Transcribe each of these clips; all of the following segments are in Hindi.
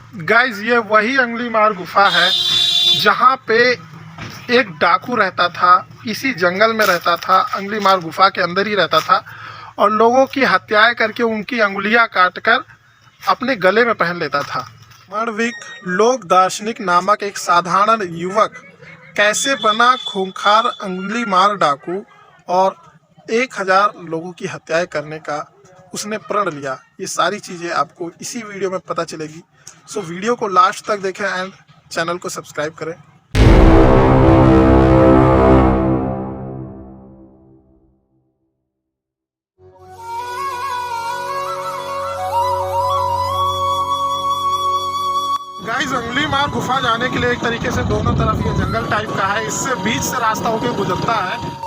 गाइस ये वही अंगुली मार गुफा है जहाँ पे एक डाकू रहता था, इसी जंगल में रहता था, अंगुली मार गुफा के अंदर ही रहता था और लोगों की हत्याएं करके उनकी अंगुलियां काटकर अपने गले में पहन लेता था। मणिविक लोक दार्शनिक नामक एक साधारण युवक कैसे बना खूंखार अंगुली मार डाकू और 1000 लोगों की हत्याएं करने का उसने प्रण लिया, ये सारी चीज़ें आपको इसी वीडियो में पता चलेगी। सो वीडियो को लास्ट तक देखें एंड चैनल को सब्सक्राइब करें। गाइस अंगुली मार गुफा जाने के लिए एक तरीके से दोनों तरफ ये जंगल टाइप का है, इससे बीच से रास्ता होकर गुजरता है।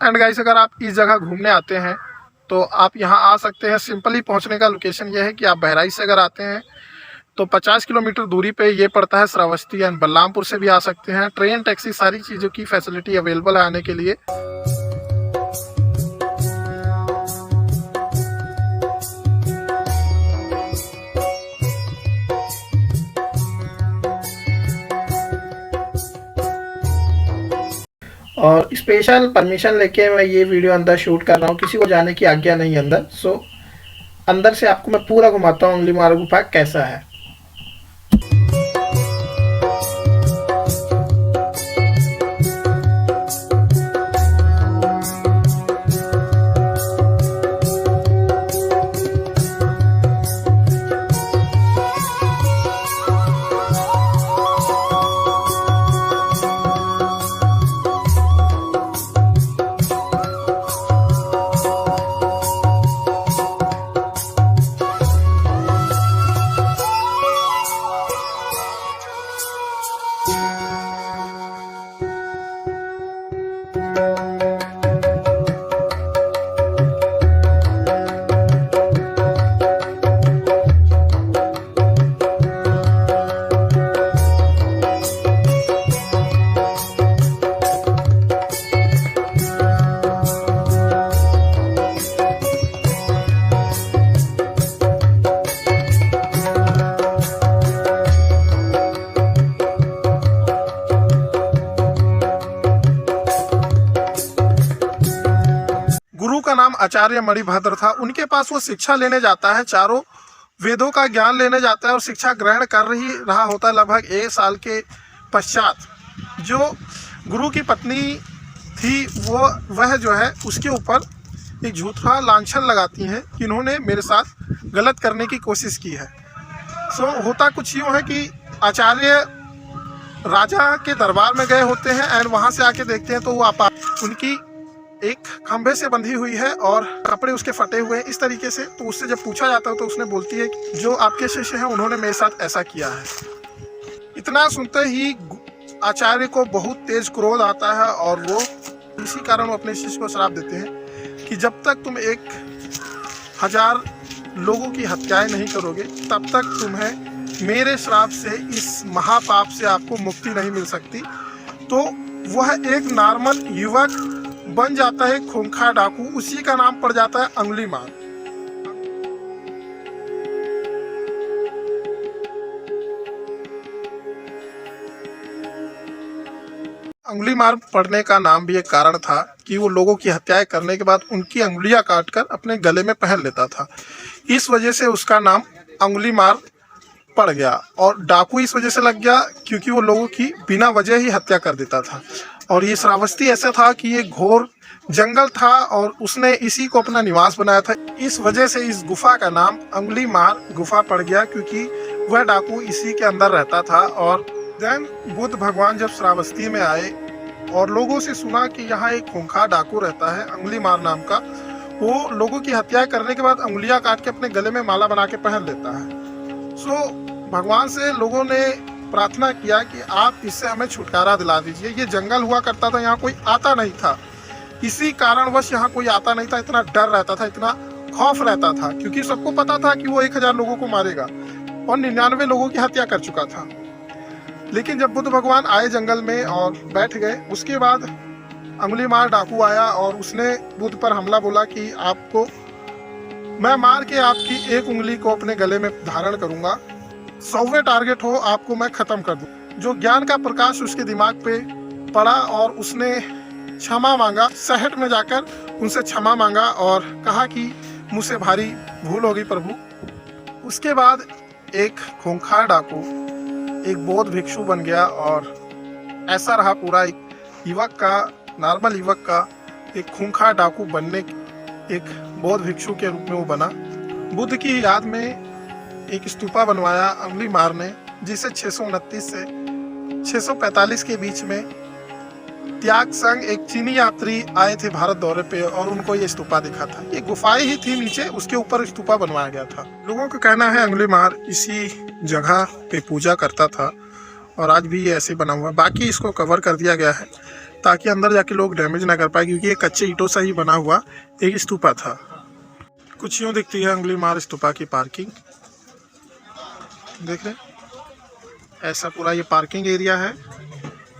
एंड गाइस अगर आप इस जगह घूमने आते हैं तो आप यहाँ आ सकते हैं। सिंपली पहुँचने का लोकेशन ये है कि आप बहराइच से अगर आते हैं तो 50 किलोमीटर दूरी पे ये पड़ता है श्रावस्ती, एंड बलरामपुर से भी आ सकते हैं। ट्रेन टैक्सी सारी चीज़ों की फैसिलिटी अवेलेबल है आने के लिए। और स्पेशल परमिशन लेके मैं ये वीडियो अंदर शूट कर रहा हूँ, किसी को जाने की आज्ञा नहीं अंदर। सो अंदर से आपको मैं पूरा घुमाता हूँ अंगुली मार गुफा कैसा है। का नाम आचार्य मणिभद्र था। उनके पास वो शिक्षा लेने जाता है, चारों वेदों का ज्ञान लेने जाता है और शिक्षा ग्रहण कर रहा होता है। लगभग 1 साल के पश्चात जो गुरु की पत्नी थी वह जो है उसके ऊपर एक झूठा लांछन लगाती हैं कि इन्होंने मेरे साथ गलत करने की कोशिश की है। सो होता कुछ यूँ है कि आचार्य राजा के दरबार में गए होते हैं एंड वहाँ से आके देखते हैं तो वो उनकी एक खंभे से बंधी हुई है और कपड़े उसके फटे हुए हैं इस तरीके से। तो उससे जब पूछा जाता है तो उसने बोलती है कि जो आपके शिष्य हैं उन्होंने मेरे साथ ऐसा किया है। इतना सुनते ही आचार्य को बहुत तेज क्रोध आता है और वो इसी कारण वो अपने शिष्य को श्राप देते हैं कि जब तक तुम 1000 लोगों की हत्याएं नहीं करोगे तब तक तुम्हें मेरे श्राप से, इस महापाप से आपको मुक्ति नहीं मिल सकती। तो वह एक नॉर्मल युवक बन जाता है खूंखार डाकू, उसी का नाम पड़ जाता है अंगुली मार। अंगुली मार पड़ने का नाम भी एक कारण था कि वो लोगों की हत्याएं करने के बाद उनकी अंगुलियां काटकर अपने गले में पहन लेता था। इस वजह से उसका नाम अंगुली मार पड़ गया। और डाकू इस वजह से लग गया क्योंकि वो लोगों की बिना वजह ही हत्या कर देता था। और ये श्रावस्ती ऐसा था कि ये घोर जंगल था और उसने इसी को अपना निवास बनाया था। इस वजह से इस गुफा का नाम अंगुली मार गुफा पड़ गया क्योंकि वह डाकू इसी के अंदर रहता था। और देन बुद्ध भगवान जब श्रावस्ती में आए और लोगों से सुना कि यहाँ एक खूंखार डाकू रहता है अंगुली मार नाम का, वो लोगों की हत्या करने के बाद अंगुलियां काट के अपने गले में माला बना के पहन लेता है। सो भगवान से लोगों ने प्रार्थना किया कि आप इससे हमें छुटकारा दिला दीजिए। ये जंगल हुआ करता था, यहाँ कोई आता नहीं था, इसी कारणवश यहाँ कोई आता नहीं था। इतना डर रहता था, इतना खौफ रहता था क्योंकि सबको पता था कि वो 1000 लोगों को मारेगा और 99 लोगों की हत्या कर चुका था। लेकिन जब बुद्ध भगवान आए जंगल में और बैठ गए, उसके बाद अंगुलीमाल डाकू आया और उसने बुद्ध पर हमला बोला कि आपको मैं मार के आपकी एक उंगली को अपने गले में धारण करूंगा, 100वें टारगेट हो आपको मैं खत्म कर दूं। जो ज्ञान का प्रकाश उसके दिमाग पे पड़ा और उसने क्षमा मांगा, सहट में जाकर उनसे क्षमा मांगा और कहा कि मुझसे भारी भूल होगी प्रभु। उसके बाद एक खूंखार डाकू एक बौद्ध भिक्षु बन गया और ऐसा रहा पूरा एक युवक का, नॉर्मल युवक का एक खूंखार डाकू बनने, एक बौद्ध भिक्षु के रूप में वो बना। बुद्ध की याद में एक स्तूपा बनवाया अंगुलीमाल ने, जिसे 629 से 645 के बीच में त्याग संग एक चीनी यात्री आए थे भारत दौरे पे और उनको ये स्तूपा दिखा था। ये गुफाएं ही थी नीचे, उसके ऊपर स्तूपा बनवाया गया था। लोगों का कहना है अंगुलीमाल इसी जगह पे पूजा करता था और आज भी ये ऐसे बना हुआ है। बाकी इसको कवर कर दिया गया है ताकि अंदर जाके लोग डैमेज ना कर पाए, क्योंकि ये कच्चे ईंटों से ही बना हुआ एक स्तूपा था। कुछ यूँ दिखती है अंगुलीमाल स्तूपा की पार्किंग, देख रहे, ऐसा पूरा ये पार्किंग एरिया है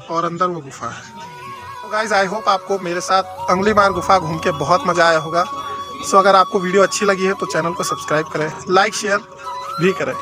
और अंदर वो गुफा है। तो गाइज आई होप आपको मेरे साथ अंगुलीमाल गुफा घूम के बहुत मज़ा आया होगा। सो अगर आपको वीडियो अच्छी लगी है तो चैनल को सब्सक्राइब करें, लाइक शेयर भी करें।